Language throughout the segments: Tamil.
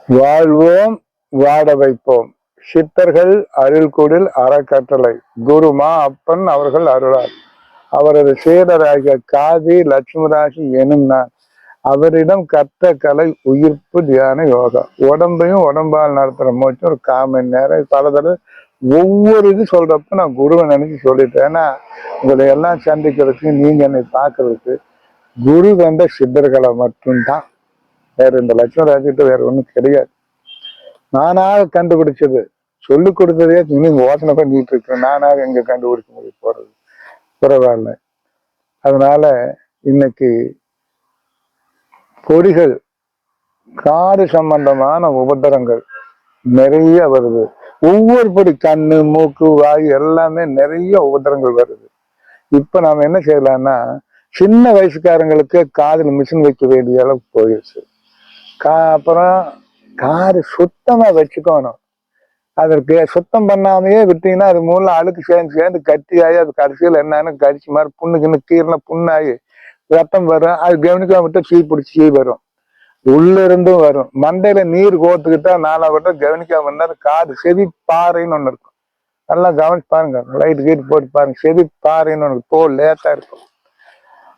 வாழ்வோம் வாட வைப்போம். சித்தர்கள் அருள்கூடில் அறக்கட்டளை குருமா அப்பன் அவர்கள் அருளார். அவரது சீடராகிய காதி லட்சுமராசி எனும் நான் அவரிடம் கற்ற கலை உயிர்ப்பு தியான யோகா. உடம்பையும் உடம்பால் நடத்துற மூச்சு ஒரு 1/4 மணி நேரம் பல தடவை ஒவ்வொரு இது சொல்றப்ப நான் குருவை நினைச்சு சொல்லிட்டேன். ஏன்னா உங்களை எல்லாம் சந்திக்கிறதுக்கு, நீங்க என்னை பார்க்கறதுக்கு குரு வந்த சித்தர்களை மட்டும்தான். வேற இந்த லட்சுமராஜிட்டு வேற ஒண்ணும் கிடையாது. நானாக கண்டுபிடிச்சது, சொல்லி கொடுத்ததே நீங்க யோசனை பண்ணிட்டு இருக்கேன். நானாக எங்க கண்டுபிடிக்க முடியும் போறது பரவாயில்ல. அதனால இன்னைக்கு பொறிகள் காடு சம்பந்தமான உபத்திரங்கள் நிறைய வருது. ஒவ்வொரு பொடி கண்ணு மூக்கு வாய் எல்லாமே நிறைய உபத்திரங்கள் வருது. இப்ப நாம என்ன செய்யலாம்னா, சின்ன வயசுக்காரங்களுக்கு காதுல மிஷின் வைக்க வேண்டிய அளவுக்கு போயிடுச்சு. அப்புறம் காது சுத்தமா வச்சுக்கணும். அதற்கு சுத்தம் பண்ணாமையே விட்டீங்கன்னா அது மூலம் அழுக்கு சேர்ந்து சேர்ந்து கட்டியாகி அது கடைசியில் என்னன்னு கடிச்சு மாதிரி புண்ணுக்குன்னு கீழே புண்ணாகி ரத்தம் வரும். அது கவனிக்காம விட்டு சீ பிடிச்சி சீ வரும். உள்ள இருந்தும் வரும். மண்டையில நீர் கோத்துக்கிட்டா 4 வட்டம் கவனிக்காம இருந்தாலும் காது செவி பாறைன்னு ஒண்ணு இருக்கும். நல்லா கவனிச்சு பாருங்க, லைட் கீட் போட்டு பாருங்க. செவி பாறைன்னு ஒண்ணு தோல் லேட்டா இருக்கும்.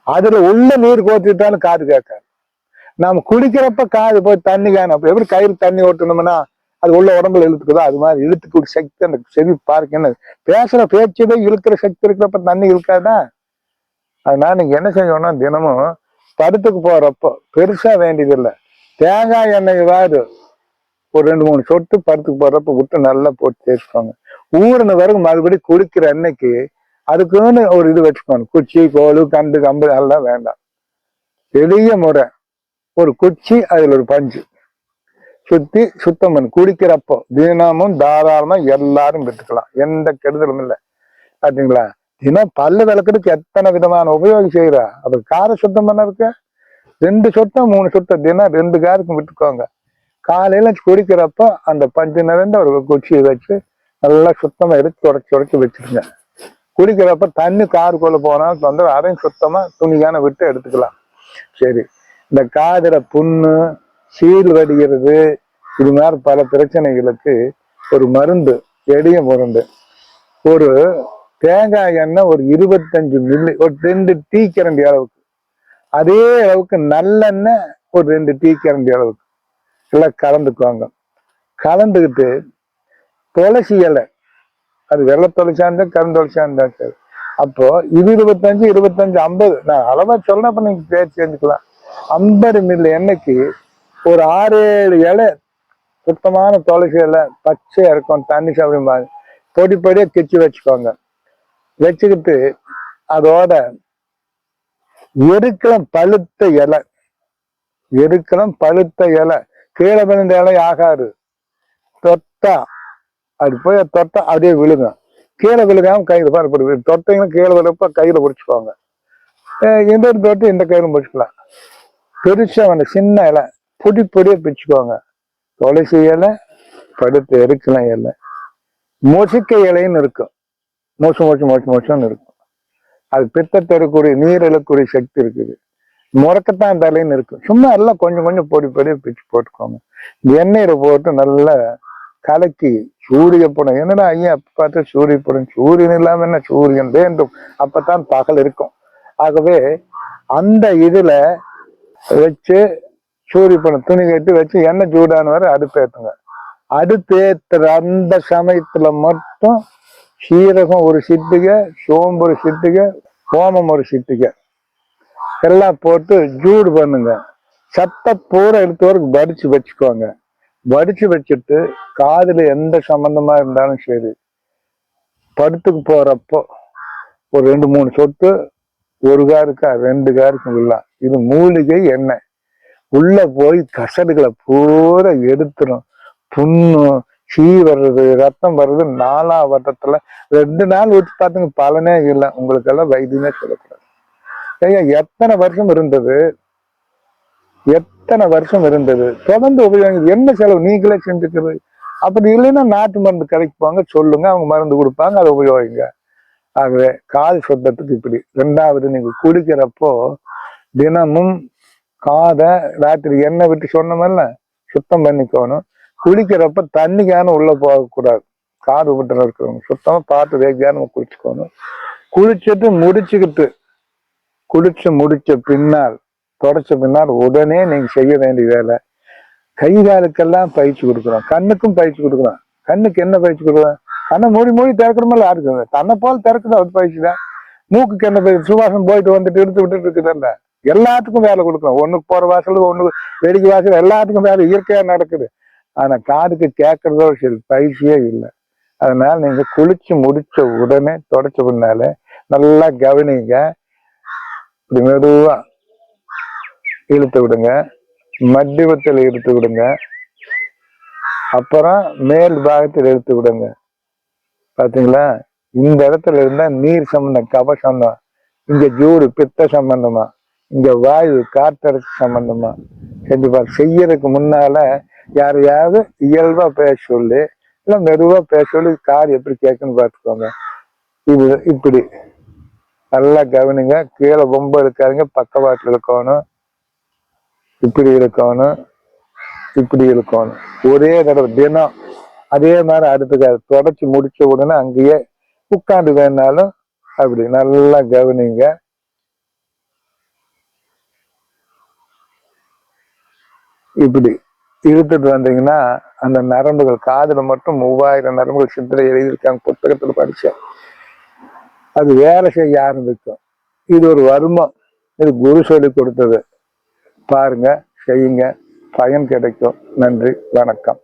அதுல உள்ள நீர் கோத்துக்கிட்டாலும் காது கேட்காது. நாம குடிக்கிறப்ப காது போய் தண்ணி காணும். அப்ப எப்படி கையில் தண்ணி ஓட்டணும்னா அது உள்ள உடம்புல இழுத்துக்குதோ அது மாதிரி இழுத்துக்கூடிய சக்தி அந்த செவி பார்க்க. என்ன பேசுற பேச்சவே இழுக்கிற சக்தி இருக்கிறப்ப தண்ணி இழுக்காதா? அதனால நீங்க என்ன செய்யணும்னா, தினமும் படுத்துக்கு போறப்போ பெருசா வேண்டியது இல்லை, தேங்காய் எண்ணெய் வாடு ஒரு 2-3 சொட்டு படுத்துக்கு போறப்ப விட்டு நல்லா போட்டு தேய்ச்சிக்கோங்க. ஊறின வரைக்கும் மறுபடியும் குளிக்கிற அன்னைக்கு அதுக்குன்னு ஒரு இது வச்சுக்கோங்க. குச்சி கோலு கண்டு கம்பு எல்லாம் வேண்டாம். எளிய முறை, ஒரு குச்சி அதுல ஒரு பஞ்சு சுத்தி சுத்தம் பண்ணு. குடிக்கிறப்போ தினமும் தாராளமா எல்லாரும் விட்டுக்கலாம், எந்த கெடுதலும் இல்லை. பாத்தீங்களா? தினம் பல்லு விளக்குறதுக்கு எத்தனை விதமான உபயோகம் செய்யறா. அது காரை சுத்தம் பண்ண இருக்க 2 சொட்டம் 3 சொட்டம் தினம் 2 காருக்கும் விட்டுக்கோங்க. காலையில குடிக்கிறப்போ அந்த பஞ்சு நிறைந்த ஒரு குச்சியை வச்சு நல்லா சுத்தமா எடுத்து உடச்சி வச்சுருங்க. குடிக்கிறப்ப தண்ணி காருக்குள்ள போனாலும் வந்து அதையும் சுத்தமா துணியான விட்டு எடுத்துக்கலாம். சரி, இந்த காதுல புண்ணு சீல் வடிகிறது இது மாதிரி பல பிரச்சனைகளுக்கு ஒரு மருந்து, எளிய மருந்து. ஒரு தேங்காய் எண்ணெய் ஒரு 25 மில்லி, ஒரு 2 டீக்கரண்டி அளவுக்கு, அதே அளவுக்கு நல்லெண்ணெய் ஒரு 2 டீக்கரண்டி அளவுக்கு எல்லாம் கலந்துக்குவாங்க. கலந்துக்கிட்டு துளசி இலை, அது வெள்ளை துளசியா இருந்தா கருந்துளசியா இருந்தா சரி. அப்போ இது 25 25 50, நான் அளவா சொல்றேன். அப்ப நீங்க பேச்சு செஞ்சுக்கலாம். 50 மில்லி எண்ணெய்க்கு ஒரு 6-7 இலை சுத்தமான துளசி இலை பச்சையா இருக்கும், தண்ணி சௌகரியமாக பொடி பொடியா கிச்சு வச்சுக்கோங்க. வச்சுக்கிட்டு அதோட எருக்கலாம் பழுத்த இலை, எருக்கலாம் பழுத்த இலை, கீழே விழுந்த இலை ஆகாது. தொட்டா அது போய் தொட்டா அப்படியே விழுங்க. கீழே விழுகாம கையில பாரு தொட்டீங்கன்னா கீழே விழுப்ப கையில பிடிச்சிக்கோங்க. இந்த தொட்டு இந்த கையில பிடிச்சிக்கலாம். பெருசா வந்து சின்ன இலை பொடி பொடியா பிச்சுக்கோங்க. துளசி இலை, படுத்த எருக்கலாம் இலை, மொசிக்க இலைன்னு இருக்கும். மோசம்னு இருக்கும். அது பித்தத்தை இருக்கக்கூடிய நீர் இழக்கூடிய சக்தி இருக்குது. முறக்கத்தான் தலைன்னு இருக்கும். சும்மா எல்லாம் கொஞ்சம் கொஞ்சம் பொடி பொடியா பிச்சு போட்டுக்கோங்க. எண்ணெயில போட்டு நல்லா கலக்கி சூரியப்படும். என்னடா ஐயா பார்த்து சூரியப்படும், சூரியன் இல்லாம என்ன, சூரியன் வேண்டும், அப்பதான் பகல் இருக்கும். ஆகவே அந்த இதுல வச்சு சூரியப்படும் துணி கட்டி வச்சு எண்ணெய் சூடான வரை அடுப்பேற்றுங்க. அடுப்பேற்றுற அந்த சமயத்துல மட்டும் சீரகம் ஒரு சிட்டிகை, சோம்பு ஒரு சிட்டிகை, ஓமம் ஒரு சிட்டிகை எல்லாம் போட்டு ஜூடு பண்ணுங்க. சத்த பூரா எடுத்து வரைக்கும் வடிச்சு வச்சுக்கோங்க. வடிச்சு வச்சுட்டு காதுல எந்த சம்பந்தமா இருந்தாலும் சரி, படுத்துக்கு போறப்போ ஒரு 2-3 சொட்டு, 1 காருக்கா 2 காருக்கு விடலாம். இது மூலிகை எண்ணெய். உள்ள போய் கசடுகளை பூரா எடுத்துரும். புண்ணு சீ வர்றது, ரத்தம் வர்றது 4ஆம் வட்டத்துல 2 நாள் விட்டு பார்த்துங்க, பலனே இல்லை. உங்களுக்கு எல்லாம் வைத்தியமே சொல்லக்கூடாது. ஐயா எத்தனை வருஷம் இருந்தது, எத்தனை வருஷம் இருந்தது, தொடர்ந்து உபயோகம். என்ன செலவு நீங்களே செஞ்சுக்கிறது. அப்படி இல்லைன்னா நாட்டு மருந்து கடைக்கு போங்க, சொல்லுங்க, அவங்க மருந்து கொடுப்பாங்க, அதை உபயோகிங்க. ஆகவே காது சுத்தத்துக்கு இப்படி. 2வது, நீங்க குடிக்கிறப்போ தினமும் காதை ராத்திரி எண்ணெய் விட்டு சொன்னோம்ல, சுத்தம் பண்ணிக்கணும். குளிக்கிறப்ப தண்ணிக்கான உள்ள போகக்கூடாது. காது உபத்திரம் இருக்கிறவங்க சுத்தமா பார்த்து வேகையான நம்ம குளிச்சுக்கணும். குளிச்சுட்டு குளிச்சு முடிச்ச பின்னால் தொடச்ச பின்னால் உடனே நீங்க செய்ய வேண்டிய வேலை, கை காலுக்கெல்லாம் பயிற்சி கொடுக்குறோம், கண்ணுக்கும் பயிற்சி கொடுக்குறோம். கண்ணுக்கு என்ன பயிற்சி கொடுக்குறோம்? கண்ணை மூடி திறக்கிற மாதிரி யாருக்கு தன்னை போல் திறக்குது அது பயிற்சி தான். மூக்குக்கு என்ன பயிற்சி? சுவாசம் போயிட்டு வந்துட்டு எடுத்து விட்டுட்டு இருக்குதுல்ல. எல்லாத்துக்கும் வேலை கொடுக்குறோம். ஒண்ணுக்கு போற வாசல், ஒண்ணு வெடிக்கை வாசல், எல்லாத்துக்கும் வேலை இயற்கையா நடக்குது. ஆனா காதுக்கு கேட்கறதோ சரி பயிற்சியே இல்லை. அதனால நீங்க குளிச்சு முடிச்ச உடனே தொடச்ச பின்னால நல்லா கவனிங்க. இப்படி மெதுவா இழுத்து விடுங்க, மத்தியத்தில் இழுத்து விடுங்க, அப்புறம் மேல் பாகத்தில் இழுத்து விடுங்க. பாத்தீங்களா? இந்த இடத்துல இருந்தா நீர் சம்பந்தம், கபசம் தான். இங்க ஜூடு பித்த சம்பந்தமா, இங்க வாயு காற்றடைச்சு சம்பந்தமா. கண்டிப்பா செய்யறதுக்கு முன்னால யாரையாவது இயல்பா பேச சொல்லி, இல்ல மெதுவா பேச சொல்லி கார் எப்படி கேட்குன்னு பார்த்துக்கோங்க. இது இப்படி நல்லா கவனிங்க. கீழே ரொம்ப இருக்காதுங்க, பக்கவாட்டில் இருக்கணும், இப்படி இருக்கணும், இப்படி இருக்கணும். ஒரே தடவை தினம் அதே மாதிரி அடுத்துக்காது. தொடச்சி முடிச்ச உடனே அங்கேயே உட்காந்து வேணாலும் அப்படி நல்லா கவனிங்க. இப்படி இழுத்துட்டு வந்தீங்கன்னா அந்த நரம்புகள், காதுல மட்டும் 3000 நரம்புகள் சித்திரை எழுதியிருக்காங்க, புத்தகத்துல படிச்சேன். அது வேலை செய்ய ஆரம்பிக்கும். இது ஒரு வருமம். இது குரு சொல்லி கொடுத்தது. பாருங்க, செய்யுங்க, பயன் கிடைக்கும். நன்றி, வணக்கம்.